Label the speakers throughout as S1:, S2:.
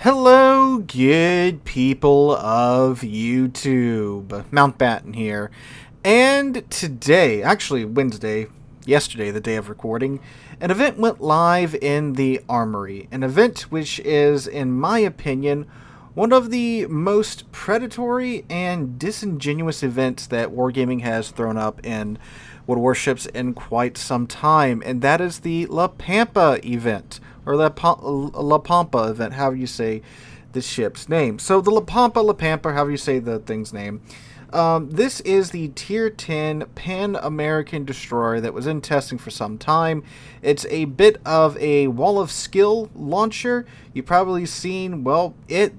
S1: Hello, good people of YouTube. Mountbatten here. And today, actually Wednesday, yesterday, the day of recording, an event went live in the Armory. An event which is, in my opinion, one of the most predatory and disingenuous events that Wargaming has thrown up in World Warships in quite some time, and that is the La Pampa event, or La Pampa event, however you say the ship's name. So the La Pampa, however you say the thing's name. This is the Tier 10 Pan-American destroyer that was in testing for some time. It's a bit of a wall of skill launcher. You've probably seen, well, it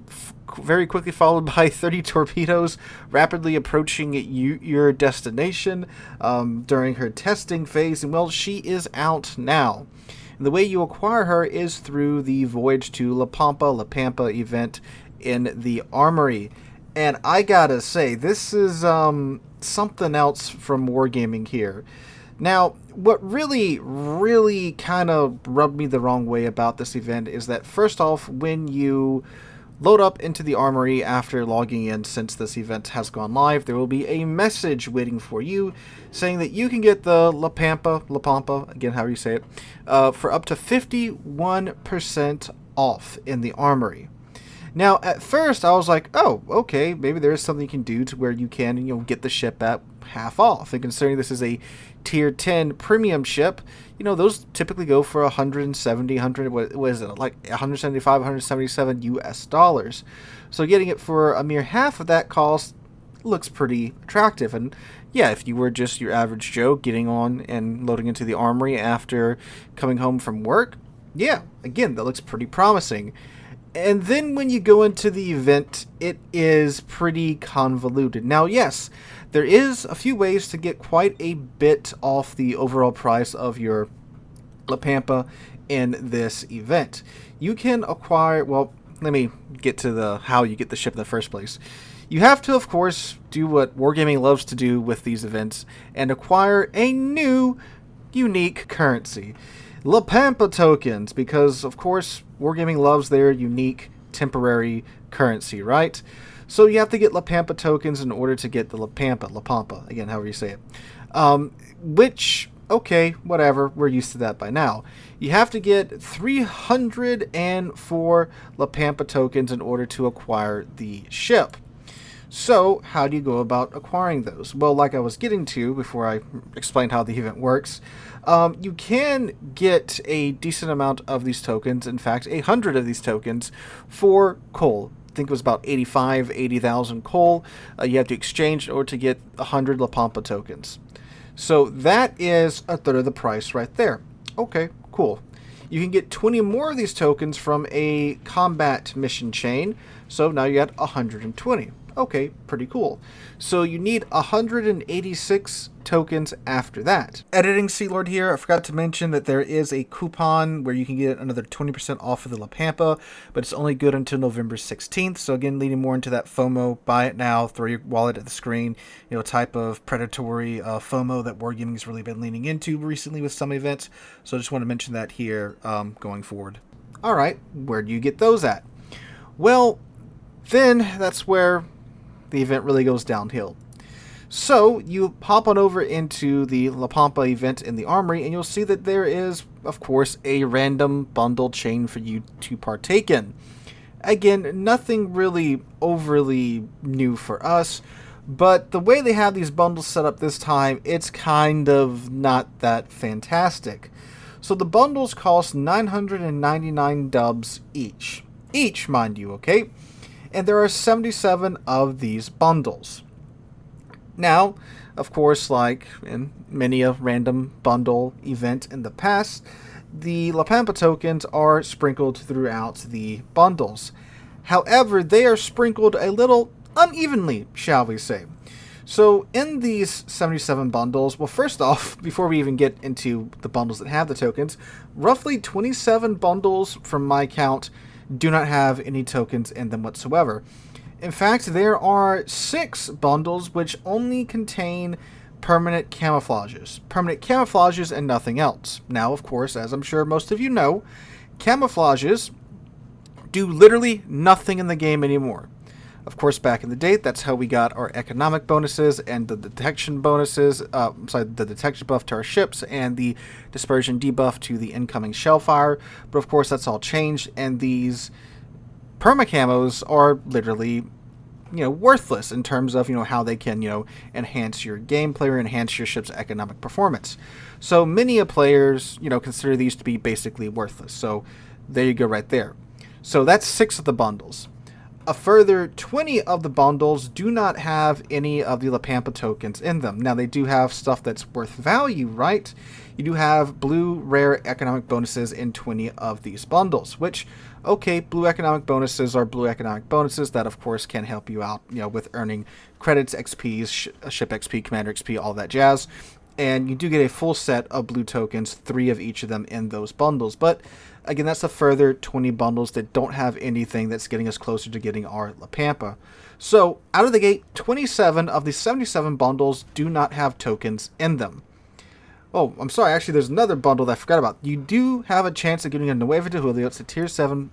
S1: very quickly followed by 30 torpedoes rapidly approaching your destination during her testing phase. And, well, she is out now. And the way you acquire her is through the Voyage to La Pampa event in the Armory. And I gotta say, this is something else from Wargaming here. Now, what really kind of rubbed me the wrong way about this event is that, first off, when you load up into the Armory after logging in, since this event has gone live, there will be a message waiting for you saying that you can get the La Pampa, again, however you say it, for up to 51% off in the Armory. Now, at first, I was like, oh, okay, maybe there is something you can do to where you can, get the ship at half off. And considering this is a Tier 10 premium ship, those typically go for 170, what is it, like 175, 177 US dollars. So getting it for a mere half of that cost looks pretty attractive. And yeah, if you were just your average Joe getting on and loading into the Armory after coming home from work, yeah, again, that looks pretty promising. And then when you go into the event, it is pretty convoluted. Now, yes, there is a few ways to get quite a bit off the overall price of your La Pampa in this event. You can acquire, well, let me get to how you get the ship in the first place. You have to, of course, do what Wargaming loves to do with these events and acquire a new, unique currency. La Pampa tokens, because, of course, Wargaming loves their unique temporary currency, right? So you have to get La Pampa tokens in order to get the La Pampa, again, however you say it. Which, okay, whatever, we're used to that by now. You have to get 304 La Pampa tokens in order to acquire the ship. So, how do you go about acquiring those? Well, like I was getting to before I explained how the event works, you can get a decent amount of these tokens, in fact, 100 of these tokens, for coal. I think it was about 80,000 coal. You have to exchange in order to get 100 La Pampa tokens. So that is a third of the price right there. Okay, cool. You can get 20 more of these tokens from a combat mission chain, so now you got 120. Okay, pretty cool. So you need 186 tokens after that. Editing Sealord here, I forgot to mention that there is a coupon where you can get another 20% off of the La Pampa, but it's only good until November 16th. So again, leaning more into that FOMO, buy it now, throw your wallet at the screen, type of predatory FOMO that Wargaming has really been leaning into recently with some events. So I just want to mention that here going forward. All right, where do you get those at? Well, then that's where the event really goes downhill. So you hop on over into the La Pampa event in the Armory, and you'll see that there is, of course, a random bundle chain for you to partake in. Again, nothing really overly new for us, but the way they have these bundles set up this time, it's kind of not that fantastic. So the bundles cost 999 dubs each. Each, mind you, okay? And there are 77 of these bundles. Now, of course, like in many a random bundle event in the past, the La Pampa tokens are sprinkled throughout the bundles. However, they are sprinkled a little unevenly, shall we say. So in these 77 bundles, well, first off, before we even get into the bundles that have the tokens, roughly 27 bundles from my count do not have any tokens in them whatsoever. In fact, there are 6 bundles which only contain permanent camouflages. Permanent camouflages and nothing else. Now, of course, as I'm sure most of you know, camouflages do literally nothing in the game anymore. Of course, back in the day, that's how we got our economic bonuses and the detection bonuses, the detection buff to our ships and the dispersion debuff to the incoming shellfire. But of course, that's all changed, and these permacamos are literally, worthless in terms of, how they can, enhance your gameplay or enhance your ship's economic performance. So many players, consider these to be basically worthless. So there you go right there. So that's 6 of the bundles. A further 20 of the bundles do not have any of the Pampa tokens in them. Now, they do have stuff that's worth value, right? You do have blue rare economic bonuses in 20 of these bundles, which, okay, blue economic bonuses are blue economic bonuses that, of course, can help you out, with earning credits, XPs, ship XP, commander XP, all that jazz. And you do get a full set of blue tokens, 3 of each of them in those bundles. But again, that's a further 20 bundles that don't have anything that's getting us closer to getting our Pampa. So out of the gate, 27 of the 77 bundles do not have tokens in them. Oh, I'm sorry. Actually, there's another bundle that I forgot about. You do have a chance of getting a Nueva de Julio. It's a Tier 7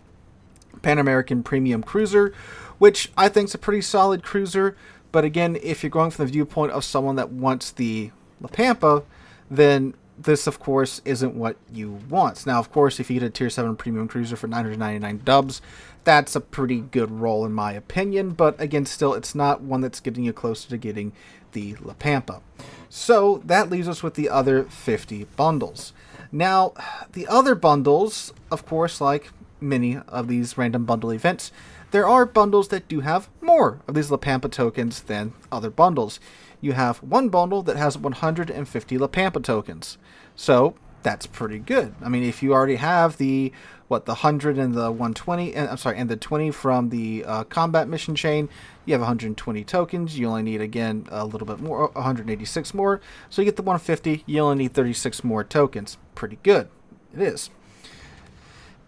S1: Pan American Premium Cruiser, which I think is a pretty solid cruiser. But again, if you're going from the viewpoint of someone that wants the Pampa, then this, of course, isn't what you want. Now, of course, if you get a Tier 7 Premium Cruiser for 999 dubs, that's a pretty good roll in my opinion. But again, still, it's not one that's getting you closer to getting the Pampa. So that leaves us with the other 50 bundles. Now, the other bundles, of course, like many of these random bundle events, there are bundles that do have more of these Pampa tokens than other bundles. You have one bundle that has 150 Pampa tokens. So that's pretty good. I mean, if you already have the 100 and the 120, and the 20 from the combat mission chain, you have 120 tokens. You only need, again, a little bit more, 186 more. So you get the 150, you only need 36 more tokens. Pretty good. It is.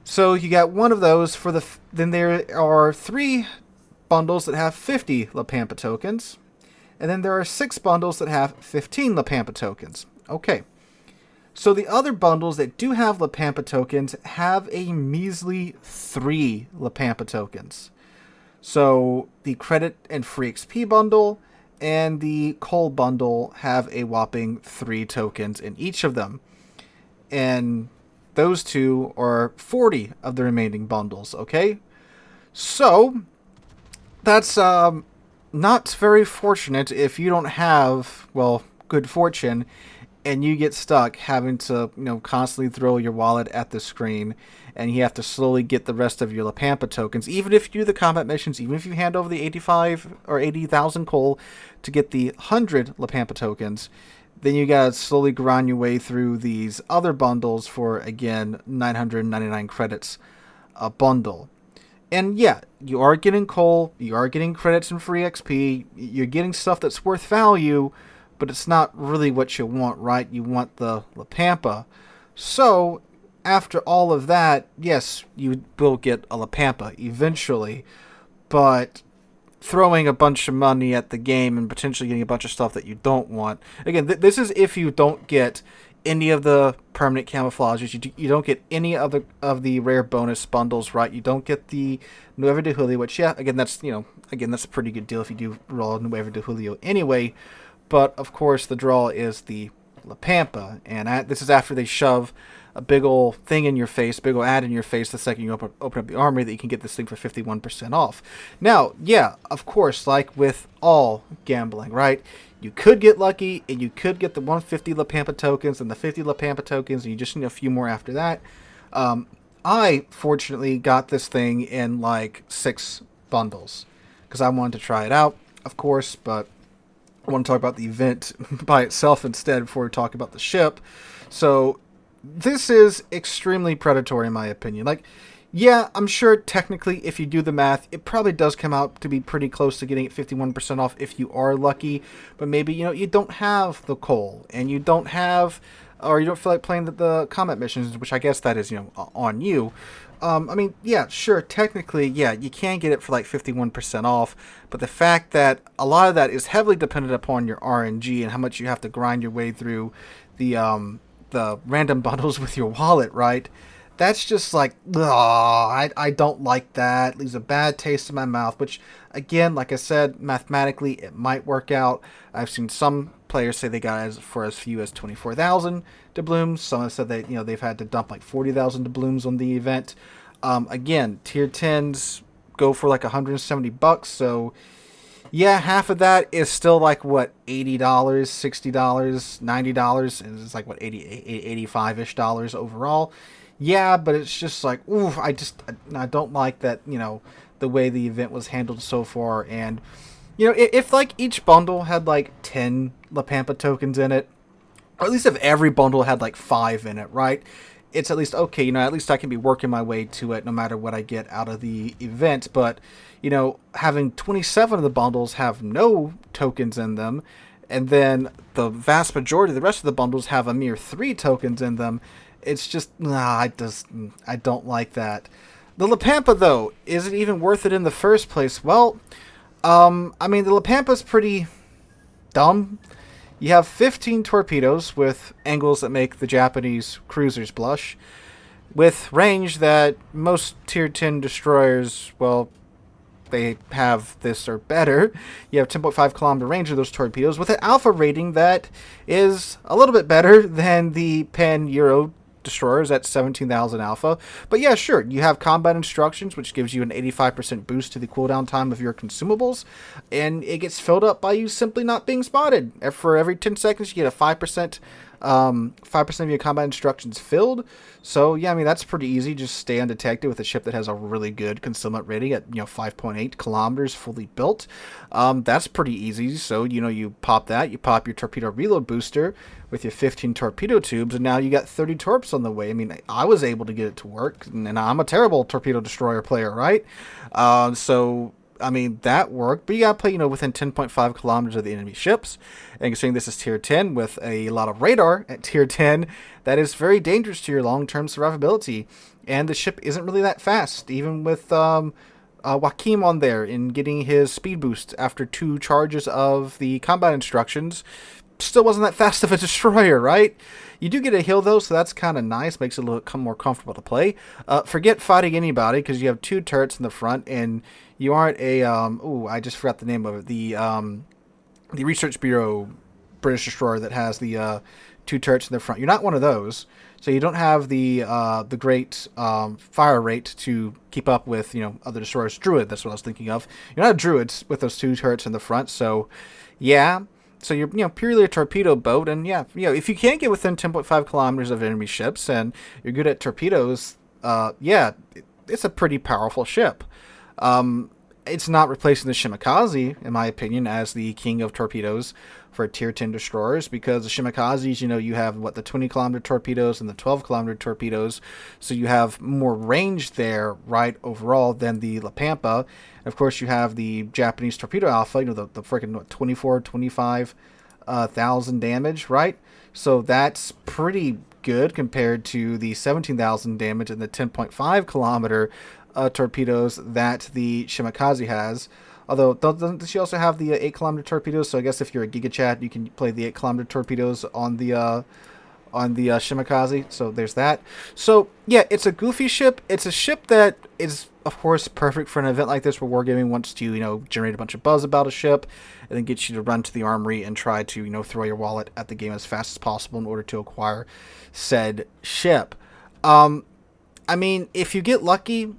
S1: So you got one of those for then there are 3 bundles that have 50 Pampa tokens. And then there are 6 bundles that have 15 Pampa tokens. Okay. So the other bundles that do have Pampa tokens have a measly 3 Pampa tokens. So the credit and free XP bundle and the coal bundle have a whopping 3 tokens in each of them. And those 2 are 40 of the remaining bundles, okay? So that's not very fortunate if you don't have, good fortune, and you get stuck having to, constantly throw your wallet at the screen, and you have to slowly get the rest of your Pampa tokens, even if you do the combat missions, even if you hand over the 85 or 80,000 coal to get the 100 Pampa tokens, then you gotta slowly grind your way through these other bundles for, again, 999 credits a bundle. And yeah, you are getting coal, you are getting credits and free XP, you're getting stuff that's worth value, but it's not really what you want, right? You want the Pampa. So, after all of that, yes, you will get a Pampa eventually, but throwing a bunch of money at the game and potentially getting a bunch of stuff that you don't want. Again, this is if you don't get any of the permanent camouflages, you don't get any of the rare bonus bundles, right? You don't get the Nueva de Julio, which, yeah, again, that's a pretty good deal if you do roll Nueva de Julio anyway. But of course, the draw is the Pampa, and this is after they shove a big old thing in your face, big old ad in your face the second you open up the armory that you can get this thing for 51% off. Now, yeah, of course, like with all gambling, right? You could get lucky, and you could get the 150 Pampa tokens and the 50 Pampa tokens, and you just need a few more after that. I, fortunately, got this thing in, 6 bundles, because I wanted to try it out, of course, but I want to talk about the event by itself instead before we talk about the ship. So, this is extremely predatory in my opinion. Yeah, I'm sure technically if you do the math, it probably does come out to be pretty close to getting it 51% off if you are lucky. But maybe, you don't have the coal and you don't have, or you don't feel like playing the combat missions, which I guess that is, on you. Yeah, sure, technically, yeah, you can get it for 51% off, but the fact that a lot of that is heavily dependent upon your RNG and how much you have to grind your way through the random bundles with your wallet, right? that's just like, ugh, I don't like that. It leaves a bad taste in my mouth, which, again, like I said, mathematically, it might work out. I've seen some players say they got for as few as 24,000 doubloons. Some have said that, they've had to dump like 40,000 doubloons on the event. Again, tier 10s go for like $170, so yeah, half of that is still like what, $80, $60, $90. It's like what, 85-ish dollars overall. Yeah, but it's just like, ooh, I don't like that, the way the event was handled so far. And if like each bundle had like 10 La Pampa tokens in it, or at least if every bundle had like 5 in it, right? It's at least okay, at least I can be working my way to it no matter what I get out of the event. But, having 27 of the bundles have no tokens in them, and then the vast majority of the rest of the bundles have a mere 3 tokens in them, it's just, I don't like that. The La Pampa, though, is it even worth it in the first place? Well, the La Pampa's pretty dumb. You have 15 torpedoes with angles that make the Japanese cruisers blush, with range that most tier 10 destroyers, well, they have this or better. You have 10.5 kilometer range of those torpedoes with an alpha rating that is a little bit better than the Pan Euro destroyers at 17,000 alpha. But yeah, sure, you have combat instructions, which gives you an 85% boost to the cooldown time of your consumables, and it gets filled up by you simply not being spotted. For every 10 seconds, you get a 5%, 5% of your combat instructions filled. So yeah, that's pretty easy. Just stay undetected with a ship that has a really good concealment rating at 5.8 kilometers fully built. That's pretty easy. So you pop that, you pop your torpedo reload booster with your 15 torpedo tubes, and now you got 30 torps on the way. I was able to get it to work, and I'm a terrible torpedo destroyer player, right? So that worked, but you gotta play, within 10.5 kilometers of the enemy ships. And considering this is tier 10 with a lot of radar at tier 10, that is very dangerous to your long-term survivability. And the ship isn't really that fast, even with Joachim on there in getting his speed boost after 2 charges of the combat instructions. Still wasn't that fast of a destroyer, right? You do get a heal, though, so that's kind of nice. Makes it a little more comfortable to play. Forget fighting anybody, because you have 2 turrets in the front, and you aren't a... I just forgot the name of it. The Research Bureau British destroyer that has the 2 turrets in the front. You're not one of those, so you don't have the great fire rate to keep up with, other destroyers. Druid, that's what I was thinking of. You're not a Druid with those 2 turrets in the front, so yeah... So you're, purely a torpedo boat, and yeah, if you can't get within 10.5 kilometers of enemy ships and you're good at torpedoes, it's a pretty powerful ship. It's not replacing the Shimakaze, in my opinion, as the king of torpedoes for tier 10 destroyers, because the Shimakazes, you have the 20 kilometer torpedoes and the 12 kilometer torpedoes, so you have more range there, right, overall than the La Pampa. And of course, you have the Japanese torpedo alpha, the freaking 24, 25,000 damage, right? So that's pretty good compared to the 17,000 damage and the 10.5 kilometer torpedoes that the Shimakaze has. Although, doesn't she also have the 8 kilometer torpedoes? So I guess if you're a Giga Chat, you can play the 8 kilometer torpedoes on the Shimakaze. So there's that. So yeah, it's a goofy ship. It's a ship that is, of course, perfect for an event like this where Wargaming wants to, generate a bunch of buzz about a ship and then get you to run to the armory and try to, throw your wallet at the game as fast as possible in order to acquire said ship. If you get lucky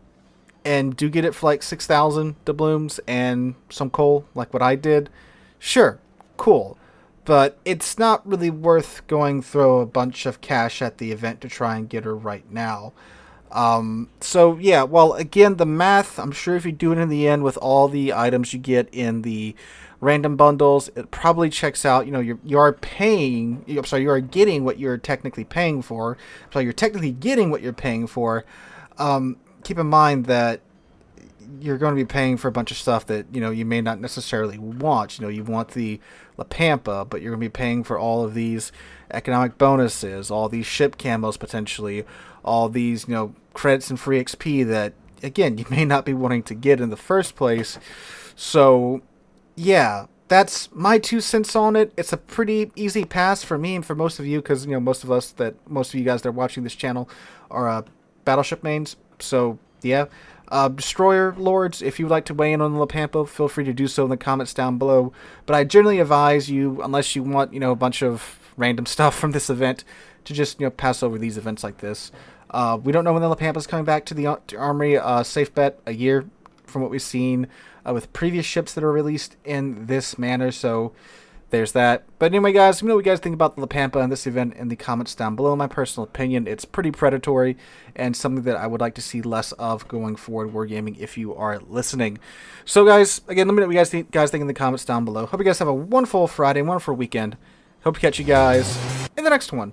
S1: and do get it for like 6,000 doubloons and some coal, like what I did, sure, cool. But it's not really worth going throw a bunch of cash at the event to try and get her right now. So yeah, well, again, the math, I'm sure if you do it in the end with all the items you get in the random bundles, it probably checks out. You are getting what you're technically paying for. So you're technically getting what you're paying for. Keep in mind that you're going to be paying for a bunch of stuff that, you may not necessarily want. You want the La Pampa, but you're going to be paying for all of these economic bonuses, all these ship camos potentially, all these, credits and free XP that, again, you may not be wanting to get in the first place. So, yeah, that's my 2 cents on it. It's a pretty easy pass for me and for most of you, because, most of you guys that are watching this channel are battleship mains. So, yeah. Destroyer Lords, if you would like to weigh in on the La Pampa, feel free to do so in the comments down below. But I generally advise you, unless you want, a bunch of random stuff from this event, to just, pass over these events like this. We don't know when the La Pampa is coming back to the armory. Safe bet, a year from what we've seen with previous ships that are released in this manner. So there's that. But anyway, guys, let me know what you guys think about the La Pampa and this event in the comments down below. In my personal opinion, it's pretty predatory and something that I would like to see less of going forward wargaming if you are listening. So, guys, again, let me know what you guys think in the comments down below. Hope you guys have a wonderful Friday, wonderful weekend. Hope to catch you guys in the next one.